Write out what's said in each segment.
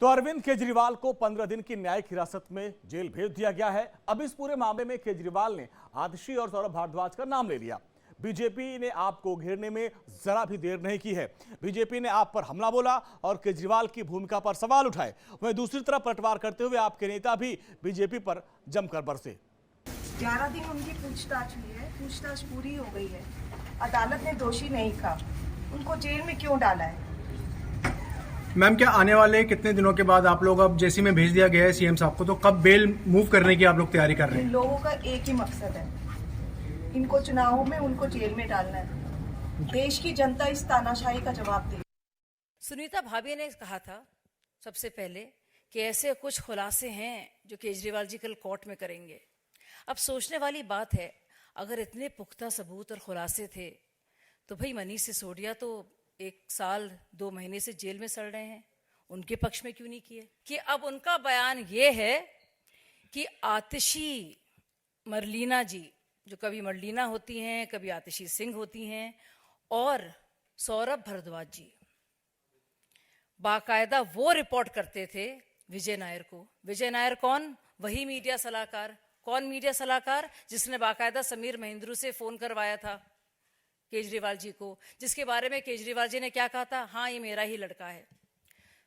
तो अरविंद केजरीवाल को 15 दिन की न्यायिक हिरासत में जेल भेज दिया गया है। अब इस पूरे मामले में केजरीवाल ने आतिशी और सौरभ भारद्वाज का नाम ले लिया। बीजेपी ने आप को घेरने में जरा भी देर नहीं की है। बीजेपी ने आप पर हमला बोला और केजरीवाल की भूमिका पर सवाल उठाए। वहीं दूसरी तरफ पलटवार करते हुए आपके नेता भी बीजेपी पर जमकर बरसे। 11 दिन उनकी पूछताछ हुई है, पूछताछ पूरी हो गई है। अदालत ने दोषी नहीं कहा, उनको जेल में क्यों डाला है? मैम, क्या आने वाले कितने दिनों के बाद आप लोग अब जेसी में भेज दिया गया है सीएम साहब को, तो कब बेल मूव करने की आप लोग तैयारी कर रहे हैं? इन लोगों का एक ही मकसद है, इनको चुनावों में उनको जेल में डालना है। देश की जनता इस तानाशाही का जवाब दे। सुनीता भाभी ने कहा था सबसे पहले कि ऐसे कुछ खुलासे हैं जो केजरीवाल जी कल कोर्ट में करेंगे। अब सोचने वाली बात है, अगर इतने पुख्ता सबूत और खुलासे थे तो भाई मनीष सिसोदिया तो 1 साल 2 महीने से जेल में सड़ रहे हैं, उनके पक्ष में क्यों नहीं किए? कि अब उनका बयान ये है कि आतिशी मरलीना जी, जो कभी मरलीना होती हैं कभी आतिशी सिंह होती हैं, और सौरभ भारद्वाज जी बाकायदा वो रिपोर्ट करते थे विजय नायर को। विजय नायर कौन? वही मीडिया सलाहकार। कौन मीडिया सलाहकार? जिसने बाकायदा समीर महेंद्रू से फोन करवाया था केजरीवाल जी को, जिसके बारे में केजरीवाल जी ने क्या कहा था? हाँ, ये मेरा ही लड़का है।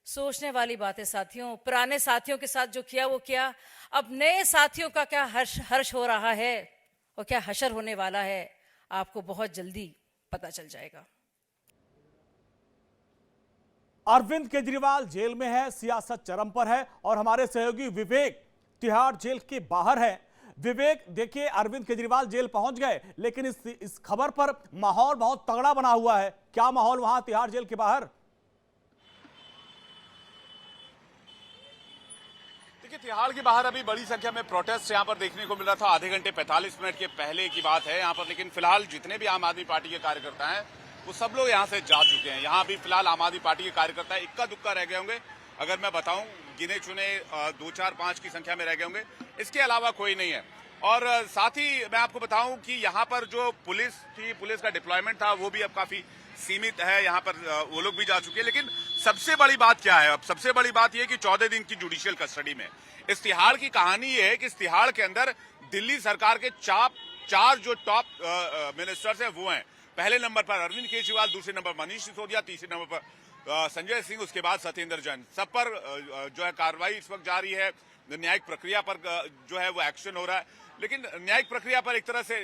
सोचने वाली बात है साथियों। पुराने साथियों के साथ जो किया वो किया, अब नए साथियों का क्या हर्ष हो रहा है और क्या हशर होने वाला है, आपको बहुत जल्दी पता चल जाएगा। अरविंद केजरीवाल जेल में है, सियासत चरम पर है और हमारे सहयोगी विवेक तिहाड़ जेल के बाहर है। विवेक, देखिए अरविंद केजरीवाल जेल पहुंच गए, लेकिन इस खबर पर माहौल बहुत तगड़ा बना हुआ है। क्या माहौल वहां तिहाड़ जेल के बाहर? देखिए, तिहाड़ के बाहर अभी बड़ी संख्या में प्रोटेस्ट यहां पर देखने को मिल रहा था। आधे घंटे 45 मिनट के पहले की बात है यहां पर, लेकिन फिलहाल जितने भी आम आदमी पार्टी के कार्यकर्ता हैं वो सब लोग यहां से जा चुके हैं। यहां भी फिलहाल आम आदमी पार्टी के कार्यकर्ता इक्का दुक्का रह गए होंगे। अगर मैं बताऊं, गिने चुने 2, 4, 5 की संख्या में रह गए होंगे, इसके अलावा कोई नहीं है। और साथ ही मैं आपको बताऊं कि यहाँ पर जो पुलिस थी, पुलिस का डिप्लॉयमेंट था, वो भी अब काफी सीमित है। यहाँ पर वो लोग भी जा चुके हैं। लेकिन सबसे बड़ी बात क्या है? अब सबसे बड़ी बात यह कि 14 दिन की जुडिशियल कस्टडी में इस तिहाड़ की कहानी ये है कि इस तिहाड़ के अंदर दिल्ली सरकार के 4 जो टॉप मिनिस्टर्स हैं वो हैं। पहले नंबर पर अरविंद केजरीवाल, दूसरे नंबर पर मनीष सिसोदिया, तीसरे नंबर पर संजय सिंह, उसके बाद सत्येंद्र जैन। सब पर जो है कार्रवाई इस वक्त जारी है। न्यायिक प्रक्रिया पर जो है वो एक्शन हो रहा है। लेकिन न्यायिक प्रक्रिया पर एक तरह से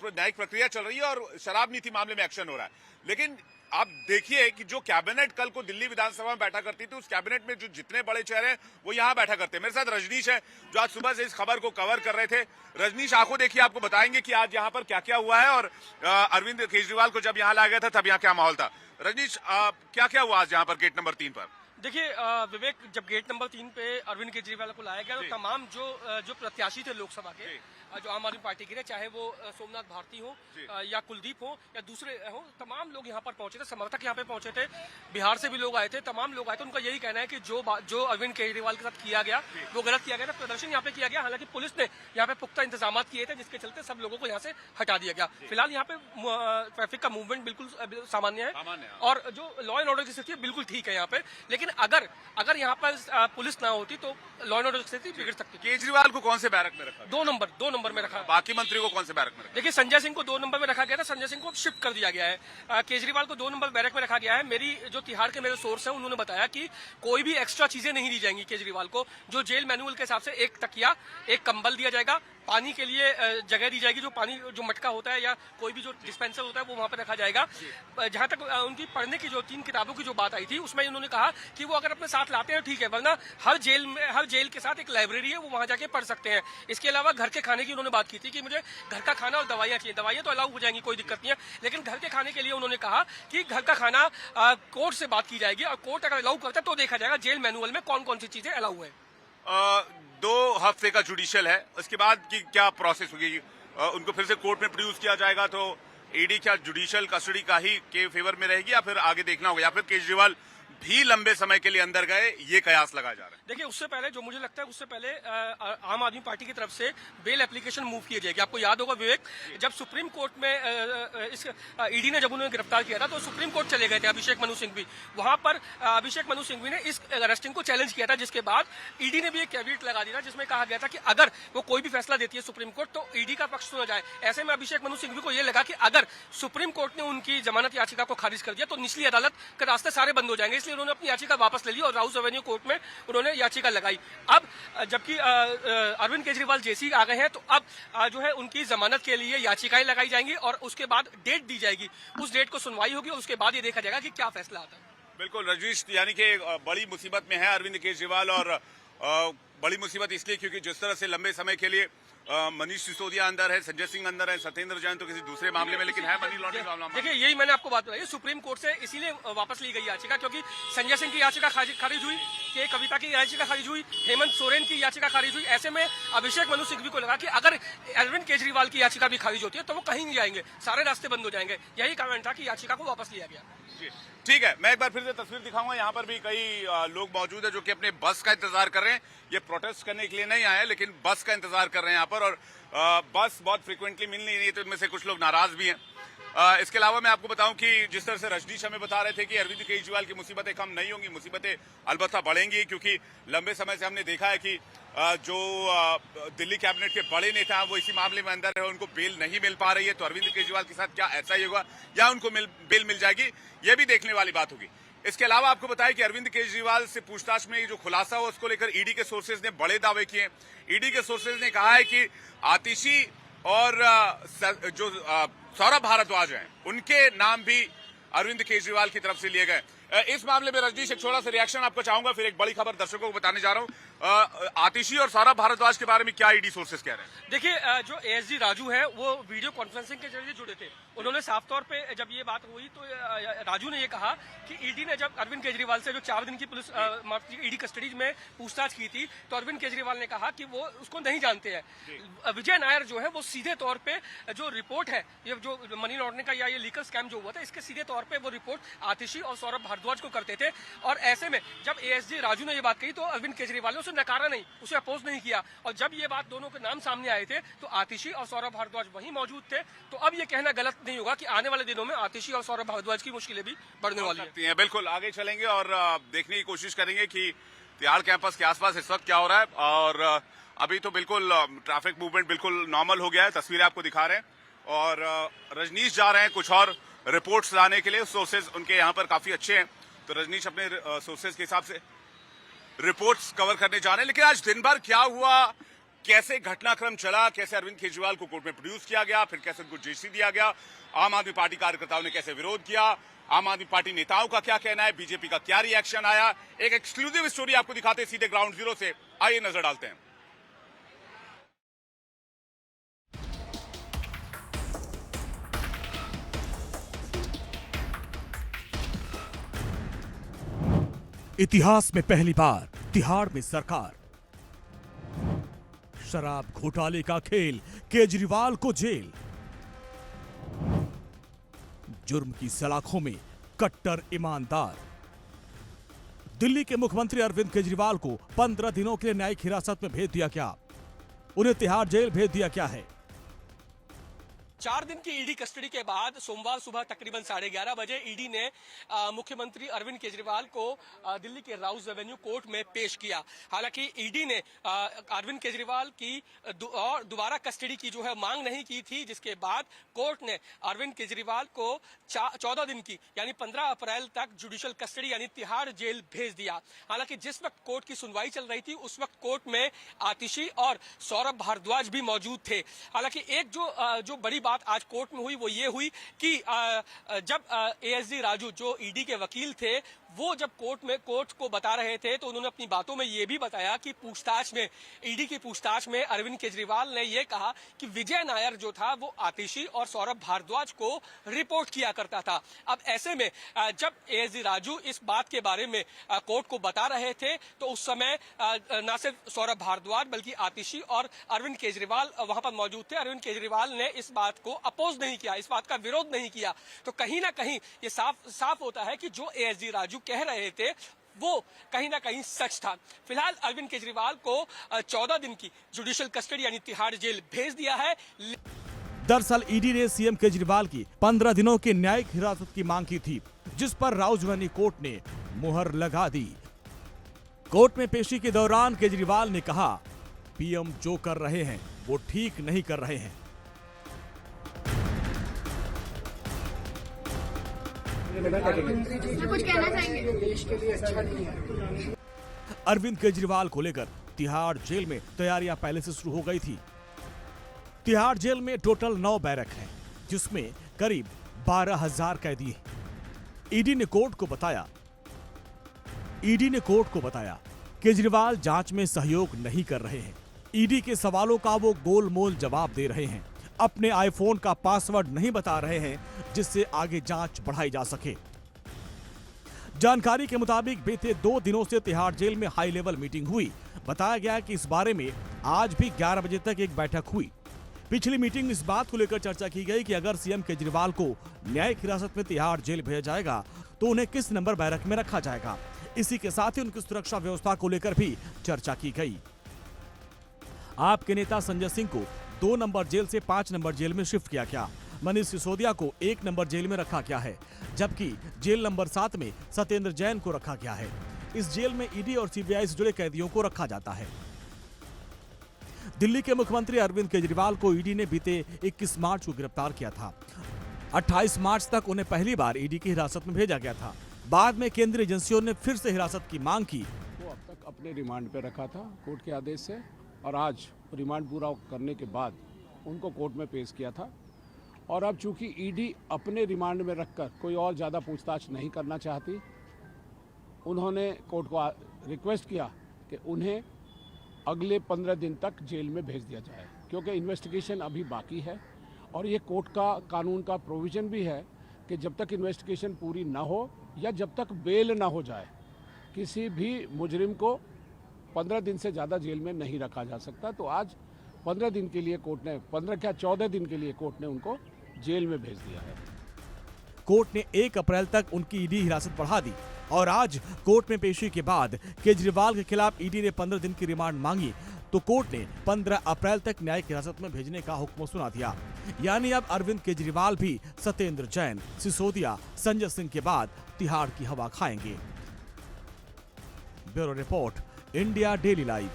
न्यायिक प्रक्रिया चल रही है और शराब नीति मामले में एक्शन हो रहा है। लेकिन आप देखिए कि जो कैबिनेट कल को दिल्ली विधानसभा में बैठा करती थी, उस कैबिनेट में जो जितने बड़े चेहरे हैं वो यहाँ बैठा करते हैं। मेरे साथ रजनीश है जो आज सुबह से इस खबर को कवर कर रहे थे। रजनीश, आंखों देखिए, आपको बताएंगे कि आज यहाँ पर क्या क्या हुआ है और अरविंद केजरीवाल को जब यहाँ लाया गया था तब यहाँ क्या माहौल था। रजनीश, क्या क्या हुआ आज यहाँ पर गेट नंबर 3 पर? देखिए विवेक, जब गेट नंबर 3 पे अरविंद केजरीवाल को लाया गया तो तमाम जो प्रत्याशी थे लोकसभा के, जो आम आदमी पार्टी के, चाहे वो सोमनाथ भारती हो या कुलदीप हो या दूसरे हो, तमाम लोग यहाँ पर पहुंचे थे। समर्थक यहाँ पे पहुंचे थे, बिहार से भी लोग आए थे, तमाम लोग आए थे। उनका यही कहना है कि जो अरविंद केजरीवाल के साथ किया गया वो गलत किया गया था। प्रदर्शन यहाँ पे किया गया, हालांकि पुलिस ने यहाँ पे पुख्ता इंतजाम किए थे, जिसके चलते सब लोगों को यहाँ से हटा दिया गया। फिलहाल यहाँ पे ट्रैफिक का मूवमेंट बिल्कुल सामान्य है और जो लॉ एंड ऑर्डर की स्थिति है बिल्कुल ठीक है यहाँ पे। लेकिन अगर यहाँ पर पुलिस ना होती तो लॉ एंड ऑर्डर की स्थिति बिगड़ सकती। केजरीवाल को कौन से बैरक में रखा? 2 नंबर में रखा। बाकी मंत्री को कौन से बैरक में रखा? देखिए, संजय सिंह को 2 नंबर में रखा गया था। संजय सिंह को शिफ्ट कर दिया गया है। केजरीवाल को 2 नंबर बैरक में रखा गया है। मेरी जो तिहाड़ के मेरे सोर्स हैं उन्होंने बताया कि कोई भी एक्स्ट्रा चीजें नहीं दी जाएंगी केजरीवाल को। जो जेल मैनुअल के हिसाब से 1 तकिया, 1 कंबल दिया जाएगा, पानी के लिए जगह दी जाएगी, जो मटका होता है या कोई भी जो डिस्पेंसर होता है वो वहां पर रखा जाएगा। जहां तक उनकी पढ़ने की जो 3 किताबों की जो बात आई थी, उसमें उन्होंने कहा कि वो अगर अपने साथ लाते हैं ठीक है, वरना हर जेल के साथ एक लाइब्रेरी है, वो वहां जाके पढ़ सकते हैं। इसके अलावा घर के खाने की उन्होंने बात की थी कि मुझे घर का खाना और दवाइयां चाहिए। दवाइयां तो अलाउ हो जाएंगी, कोई दिक्कत नहीं है, लेकिन घर के खाने के लिए उन्होंने कहा कि घर का खाना कोर्ट से बात की जाएगी और कोर्ट अगर अलाउ करता है तो देखा जाएगा जेल मैनुअल में कौन कौन सी चीजें अलाउ है। 2 हफ्ते का जुडिशियल है, उसके बाद की क्या प्रोसेस होगी? उनको फिर से कोर्ट में प्रोड्यूस किया जाएगा तो ईडी क्या जुडिशियल कस्टडी का ही के फेवर में रहेगी या फिर आगे देखना होगा, या फिर केजरीवाल भी लंबे समय के लिए अंदर गए, ये कयास लगाया जा रहा है। देखिए, उससे पहले जो मुझे लगता है उससे पहले आम आदमी पार्टी की तरफ से बेल एप्लीकेशन मूव की जाएगी। आपको याद होगा विवेक, जब सुप्रीम कोर्ट में इस ईडी ने जब उन्हें गिरफ्तार किया था तो सुप्रीम कोर्ट चले गए थे अभिषेक मनु सिंघवी। वहां पर अभिषेक मनु सिंघवी ने इस अरेस्टिंग को चैलेंज किया था, जिसके बाद ईडी ने भी एक कैविएट लगा दिया जिसमें कहा गया था कि अगर वो कोई भी फैसला देती है सुप्रीम कोर्ट तो ईडी का पक्ष सुना जाए। ऐसे में अभिषेक मनु सिंघवी को यह लगा कि अगर सुप्रीम कोर्ट ने उनकी जमानत याचिका को खारिज कर दिया तो निचली अदालत के रास्ते सारे बंद हो जाएंगे, इसलिए उन्होंने अपनी याचिका वापस ले ली और राउस एवेन्यू कोर्ट में उन्होंने याचिका लगाई। अब जबकि अरविंद केजरीवाल जेसी आ गए हैं तो अब जो है उनकी जमानत के लिए याचिकाएं लगाई जाएंगी और उसके बाद डेट दी जाएगी। उस डेट को सुनवाई होगी और उसके बाद ये देखा जाएगा कि क्या फैसला आता है। बिल्कुल रजनीश, यानी कि बड़ी मुसीबत में है अरविंद केजरीवाल, और बड़ी मुसीबत इसलिए क्योंकि जिस तरह से लंबे समय के लिए मनीष सिसोदिया अंदर है, संजय सिंह अंदर है, सत्येंद्र जैन तो किसी दूसरे मामले में, लेकिन है मनी लॉन्ड्रिंग मामला। देखिए, यही मैंने आपको बात बताई, सुप्रीम कोर्ट से इसीलिए वापस ली गई याचिका क्योंकि संजय सिंह की याचिका खारिज हुई, के कविता की याचिका खारिज हुई, हेमंत सोरेन की याचिका खारिज हुई। ऐसे में अभिषेक मनु सिंघवी को लगा कि अगर अरविंद केजरीवाल की याचिका भी खारिज होती है तो वो कहीं नहीं जाएंगे, सारे रास्ते बंद हो जाएंगे। यही कारण था कि याचिका को वापस लिया गया। ठीक है, मैं एक बार फिर से तस्वीर दिखाऊंगा। यहाँ पर भी कई लोग मौजूद है जो कि अपने बस का इंतजार कर रहे हैं। ये प्रोटेस्ट करने के लिए नहीं आए, लेकिन बस का इंतजार कर रहे हैं यहाँ पर, और बस बहुत फ्रीक्वेंटली मिल नहीं रही है, तो इनमें से कुछ लोग नाराज भी हैं। इसके अलावा मैं आपको बताऊं कि जिस तरह से रजनीश हमें बता रहे थे कि अरविंद केजरीवाल की मुसीबतें कम नहीं होंगी, मुसीबतें अलबत्ता बढ़ेंगी, क्योंकि लंबे समय से हमने देखा है कि जो दिल्ली कैबिनेट के बड़े नेता हैं वो इसी मामले में अंदर है, उनको बेल नहीं मिल पा रही है। तो अरविंद केजरीवाल के साथ क्या ऐसा ही होगा या उनको बेल मिल जाएगी, ये भी देखने वाली बात होगी। इसके अलावा आपको बताया कि अरविंद केजरीवाल से पूछताछ में जो खुलासा हुआ उसको लेकर ईडी के सोर्सेज ने बड़े दावे किए। ईडी के सोर्सेज ने कहा है कि आतिशी और जो सौरभ भारद्वाज हैं उनके नाम भी अरविंद केजरीवाल की तरफ से लिए गए। इस मामले में रजनीश एक छोटा सा रिएक्शन आपको चाहूंगा, फिर एक बड़ी खबर दर्शकों को बताने जा रहा हूं। आतिशी और सौरभ भारद्वाज के बारे में क्या ईडी सोर्सेज कह रहे हैं? देखिए, जो एएसजी राजू है वो वीडियो कॉन्फ्रेंसिंग के जरिए जुड़े थे। उन्होंने साफ तौर पे जब ये बात हुई तो राजू ने ये कहा कि ईडी ने जब अरविंद केजरीवाल से जो 4 दिन की पुलिस ईडी कस्टडी में पूछताछ की थी तो अरविंद केजरीवाल ने कहा कि वो उसको नहीं जानते हैं। विजय नायर जो है वो सीधे तौर पे जो रिपोर्ट है, ये जो मनी लॉन्ड्रिंग का या ये लीगल स्कैम जो हुआ था, इसके सीधे तौर पे वो रिपोर्ट आतिशी और सौरभ भारद्वाज को करते थे। और ऐसे में जब एएसजी राजू ने ये बात कही तो अरविंद केजरीवाल ने उसे नकारा नहीं, उसे अपोज नहीं किया। और जब ये बात दोनों के नाम सामने आए थे तो आतिशी और सौरभ भारद्वाज वहीं मौजूद थे। तो अब ये कहना गलत नहीं होगा कि आने वाले दिनों में आतिशी और सौरभ भारद्वाज की मुश्किलें भी बढ़ने वाली हैं। बिल्कुल आगे चलेंगे और देखने की कोशिश करेंगे कि तिहाड़ कैंपस के आसपास इस वक्त क्या हो रहा है। और अभी तो बिल्कुल ट्रैफिक मूवमेंट बिल्कुल नॉर्मल हो गया है, तस्वीरें आपको दिखा रहे हैं। और रजनीश जा रहे हैं कुछ और रिपोर्ट्स लाने के लिए, सोर्सेज उनके यहाँ पर काफी अच्छे हैं, तो रजनीश अपने सोर्सेज के हिसाब से रिपोर्ट्स कवर करने जा रहे हैं। लेकिन आज दिन भर क्या हुआ, कैसे घटनाक्रम चला, कैसे अरविंद केजरीवाल को कोर्ट में प्रोड्यूस किया गया, फिर कैसे उनको जेसी दिया गया, आम आदमी पार्टी कार्यकर्ताओं ने कैसे विरोध किया, आम आदमी पार्टी नेताओं का क्या कहना है, बीजेपी का क्या रिएक्शन आया, एक एक्सक्लूसिव स्टोरी आपको दिखाते हैं सीधे ग्राउंड जीरो से। आइए नजर डालते हैं। इतिहास में पहली बार तिहाड़ में सरकार, शराब घोटाले का खेल, केजरीवाल को जेल, जुर्म की सलाखों में कट्टर ईमानदार। दिल्ली के मुख्यमंत्री अरविंद केजरीवाल को 15 दिनों के लिए न्यायिक हिरासत में भेज दिया गया। उन्हें तिहाड़ जेल भेज दिया गया है। 4 दिन की ईडी कस्टडी के बाद सोमवार सुबह तकरीबन 11:30 बजे ईडी ने मुख्यमंत्री अरविंद केजरीवाल को दिल्ली के राउस एवेन्यू कोर्ट में पेश किया। हालांकि ईडी ने अरविंद केजरीवाल की दोबारा कस्टडी की जो है मांग नहीं की थी, जिसके बाद कोर्ट ने अरविंद केजरीवाल को 14 दिन की यानी 15 अप्रैल तक जुडिशियल कस्टडी यानी तिहाड़ जेल भेज दिया। हालांकि जिस वक्त कोर्ट की सुनवाई चल रही थी उस वक्त कोर्ट में आतिशी और सौरभ भारद्वाज भी मौजूद थे। हालांकि एक जो बड़ी बात आज कोर्ट में हुई वो ये हुई कि जब एएसजी राजू जो ईडी के वकील थे वो जब कोर्ट को बता रहे थे तो उन्होंने अपनी बातों में ये भी बताया कि पूछताछ में ईडी की पूछताछ में अरविंद केजरीवाल ने ये कहा कि विजय नायर जो था वो आतिशी और सौरभ भारद्वाज को रिपोर्ट किया करता था। अब ऐसे में जब एएसजी राजू इस बात के बारे में कोर्ट को बता रहे थे तो उस समय न सिर्फ सौरभ भारद्वाज बल्कि आतिशी और अरविंद केजरीवाल वहां पर मौजूद थे। अरविंद केजरीवाल ने इस बात बात को अपोज नहीं किया, इस बात का विरोध नहीं किया, तो कहीं ना कहीं ये साफ होता है कि जो एएसजी राजू कह रहे थे वो कहीं ना कहीं सच था। फिलहाल अरविंद केजरीवाल को 14 दिन की जुडिशियल कस्टडी यानी तिहाड़ जेल भेज दिया है। दरअसल ईडी ने सीएम केजरीवाल की 15 दिनों की न्यायिक हिरासत की मांग की थी, जिस पर राउजवानी कोर्ट ने मुहर लगा दी। कोर्ट में पेशी के दौरान केजरीवाल ने कहा, पीएम जो कर रहे हैं वो ठीक नहीं कर रहे हैं। कुछ कहना चाहेंगे? अरविंद केजरीवाल को लेकर तिहाड़ जेल में तैयारियां पहले से शुरू हो गई थी। तिहाड़ जेल में टोटल 9 बैरक हैं, जिसमें करीब 12,000 कैदी हैं। ईडी ने कोर्ट को बताया केजरीवाल जांच में सहयोग नहीं कर रहे हैं। ईडी के सवालों का वो गोलमोल जवाब दे रहे हैं। अपने आईफोन का पासवर्ड नहीं बता रहे हैं, जिससे आगे जांच बढ़ाई जा सके। जानकारी के मुताबिक बीते 2 दिनों से तिहाड़ जेल में हाई लेवल मीटिंग हुई। बताया गया कि इस बारे में आज भी 11 बजे तक एक बैठक हुई। पिछली मीटिंग में इस बात को लेकर चर्चा की गई कि अगर सीएम केजरीवाल को न्यायिक हिरासत में तिहाड़ जेल भेजा जाएगा तो उन्हें किस नंबर बैरक में रखा जाएगा। इसी के साथ ही उनकी सुरक्षा व्यवस्था को लेकर भी चर्चा की गई। आप के नेता संजय सिंह को 2 नंबर जेल से 5 नंबर जेल में शिफ्ट किया गया। मनीष सिसोदिया को 1 नंबर जेल में रखा गया है, जबकि जेल नंबर 7 में सत्येंद्र जैन को रखा गया है। इस जेल में ईडी और सीबीआई से जुड़े कैदियों को रखा जाता है। दिल्ली के मुख्यमंत्री अरविंद केजरीवाल को ईडी ने बीते 21 मार्च को गिरफ्तार किया था। 28 मार्च तक उन्हें पहली बार ईडी की हिरासत में भेजा गया था। बाद में केंद्रीय एजेंसियों ने फिर से हिरासत की मांग की। वो अब तक अपने रिमांड पे रखा था कोर्ट के आदेश से, और आज रिमांड पूरा करने के बाद उनको कोर्ट में पेश किया था। और अब चूंकि ईडी अपने रिमांड में रखकर कोई और ज़्यादा पूछताछ नहीं करना चाहती, उन्होंने कोर्ट को रिक्वेस्ट किया कि उन्हें अगले 15 दिन तक जेल में भेज दिया जाए, क्योंकि इन्वेस्टिगेशन अभी बाकी है। और ये कोर्ट का कानून का प्रोविज़न भी है कि जब तक इन्वेस्टिगेशन पूरी ना हो या जब तक बेल ना हो जाए, किसी भी मुजरिम को 15 दिन से ज़्यादा जेल में नहीं रखा जा सकता। तो आज 15 दिन के लिए कोर्ट ने 14 दिन के लिए कोर्ट ने उनको जेल में भेज दिया है। कोर्ट ने 1 अप्रैल तक उनकी ईडी हिरासत बढ़ा दी और आज कोर्ट में पेशी के बाद केजरीवाल के खिलाफ ईडी ने 15 दिन की रिमांड मांगी तो कोर्ट ने 15 अप्रैल तक न्यायिक हिरासत में भेजने का हुक्म सुना दिया। यानी अब अरविंद केजरीवाल भी सत्येंद्र जैन, सिसोदिया, संजय सिंह के बाद तिहाड़ की हवा खाएंगे। Bureau report, India daily live.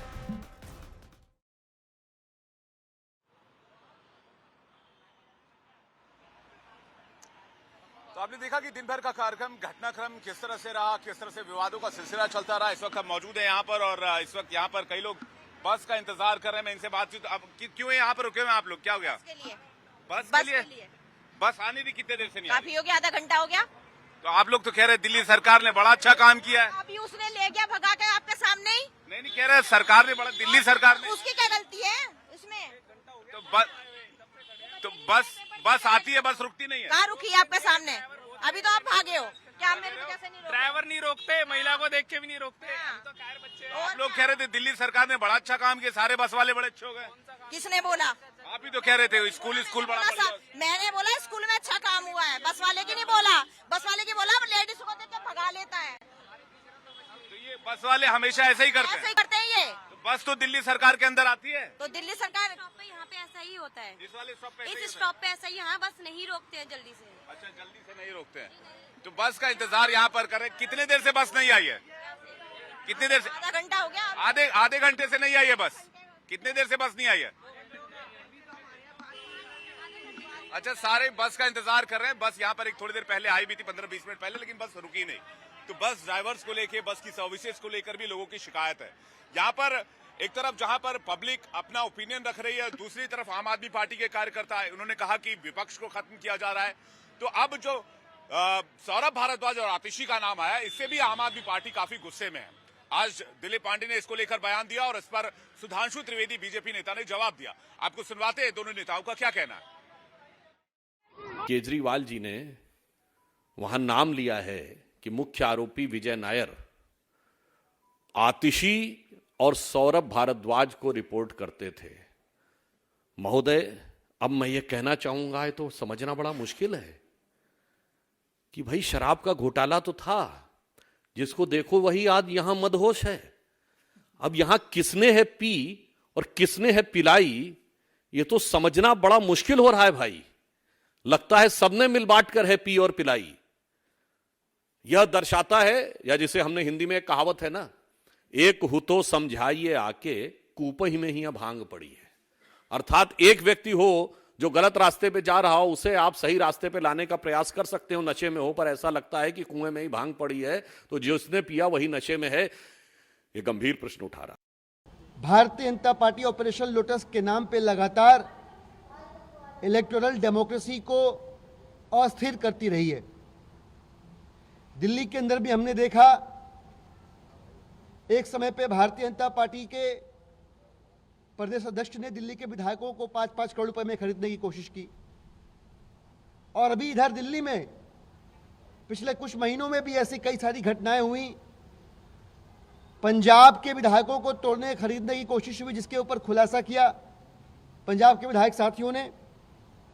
तो आपने देखा कि दिन भर का कार्यक्रम, घटनाक्रम किस तरह से रहा, किस तरह से विवादों का सिलसिला चलता रहा। इस वक्त हम मौजूद हैं यहाँ पर और इस वक्त यहाँ पर कई लोग बस का इंतजार कर रहे हैं। मैं इनसे बातचीत, अब क्यों यहाँ पर रुके हुए आप लोग, क्या हो गया? बस के लिए बस आने भी कितने देर से नहीं? काफी हो गया, आधा घंटा हो गया। तो आप लोग तो कह रहे दिल्ली सरकार ने बड़ा अच्छा काम किया है। अभी उसने ले गया भगा के आपके सामने ही। नहीं कह रहे सरकार ने बड़ा, दिल्ली सरकार ने। उसकी क्या गलती है इसमें? तो बस आती है, बस रुकती नहीं है। कहाँ रुकी है आपके सामने? अभी तो आप भागे हो। क्या मेरी वजह से नहीं रोकते? ड्राइवर नहीं रोकते, महिला को देख के भी नहीं रोकते। आप लोग कह रहे थे दिल्ली सरकार ने बड़ा अच्छा काम किया, सारे बस वाले बड़े अच्छे हो गए। किसने बोला? आप ही तो कह रहे थे स्कूल बड़ा बढ़िया। मैंने बोला स्कूल में अच्छा काम हुआ है, बस वाले की नहीं बोला। बस वाले की बोला लेडीज को देख के भगा लेता है। तो ये बस वाले हमेशा ऐसे ही करते ऐसे ही हैं। करते हैं ये। तो बस तो दिल्ली सरकार के अंदर आती है। तो दिल्ली सरकार यहाँ पे ऐसा ही होता है। इस वाले स्टॉप पे ऐसे ही इस स्टॉप पे ऐसा ही, यहाँ बस नहीं रोकते हैं जल्दी से। अच्छा, जल्दी से नहीं रोकते हैं। तो बस का इंतजार यहाँ पर करें। कितने देर से बस नहीं आई है? कितनी देर से? आधा घंटा हो गया। आधे घंटे से नहीं आई है बस। कितने देर से बस नहीं आई है? अच्छा, सारे बस का इंतजार कर रहे हैं। बस यहाँ पर एक थोड़ी देर पहले आई भी थी, 15-20 मिनट पहले, लेकिन बस रुकी नहीं। तो बस ड्राइवर्स को लेके, बस की सर्विसेज को लेकर भी लोगों की शिकायत है। यहाँ पर एक तरफ जहां पर पब्लिक अपना ओपिनियन रख रही है, दूसरी तरफ आम आदमी पार्टी के कार्यकर्ता है, उन्होंने कहा कि विपक्ष को खत्म किया जा रहा है। तो अब जो सौरभ भारद्वाज और आतिशी का नाम आया, इससे भी आम आदमी पार्टी काफी गुस्से में है। आज दिलीप पांडे ने इसको लेकर बयान दिया और इस पर सुधांशु त्रिवेदी बीजेपी नेता ने जवाब दिया। आपको सुनवाते हैं दोनों नेताओं का क्या कहना है। केजरीवाल जी ने वहां नाम लिया है कि मुख्य आरोपी विजय नायर आतिशी और सौरभ भारद्वाज को रिपोर्ट करते थे। महोदय, अब मैं ये कहना चाहूंगा, ये तो समझना बड़ा मुश्किल है कि भाई शराब का घोटाला तो था, जिसको देखो वही आज यहां मदहोश है। अब यहां किसने है पी और किसने है पिलाई, ये तो समझना बड़ा मुश्किल हो रहा है भाई। लगता है सबने मिल बांट कर है पी और पिलाई। यह दर्शाता है, या जिसे हमने हिंदी में एक कहावत है ना, एक हु तो समझाइए आके कूप ही में ही भांग पड़ी है। अर्थात एक व्यक्ति हो जो गलत रास्ते पे जा रहा हो, उसे आप सही रास्ते पे लाने का प्रयास कर सकते हो, नशे में हो, पर ऐसा लगता है कि कुएं में ही भांग पड़ी है, तो जिसने पिया वही नशे में है। ये गंभीर प्रश्न उठा रहा। Bharatiya Janata party operation lotus के नाम पे लगातार इलेक्टोरल डेमोक्रेसी को अस्थिर करती रही है। दिल्ली के अंदर भी हमने देखा, एक समय पे भारतीय जनता पार्टी के प्रदेश अध्यक्ष ने दिल्ली के विधायकों को 5-5 करोड़ रुपए में खरीदने की कोशिश की, और अभी इधर दिल्ली में पिछले कुछ महीनों में भी ऐसी कई सारी घटनाएं हुई। पंजाब के विधायकों को तोड़ने खरीदने की कोशिश हुई, जिसके ऊपर खुलासा किया पंजाब के विधायक साथियों ने,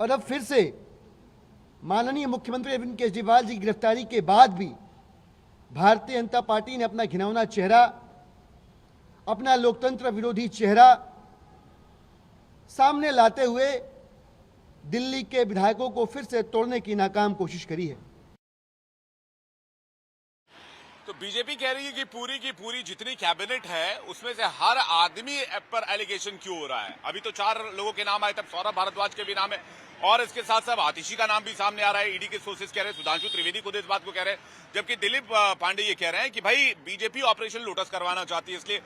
और अब फिर से माननीय मुख्यमंत्री अरविंद केजरीवाल जी की गिरफ्तारी के बाद भी भारतीय जनता पार्टी ने अपना घिनौना चेहरा, अपना लोकतंत्र विरोधी चेहरा सामने लाते हुए दिल्ली के विधायकों को फिर से तोड़ने की नाकाम कोशिश करी है। तो बीजेपी कह रही है कि पूरी की पूरी जितनी कैबिनेट है उसमें से हर आदमी पर एलिगेशन क्यों हो रहा है। अभी तो 4 लोगों के नाम आए, तब सौरभ भारद्वाज के भी नाम है, और इसके साथ साथ आतिशी का नाम भी सामने आ रहा है। ईडी के सोर्सेज कह रहे हैं, सुधांशु त्रिवेदी खुद इस बात को कह रहे हैं, जबकि दिलीप पांडे ये कह रहे हैं कि भाई बीजेपी ऑपरेशन लोटस करवाना चाहती है, इसलिए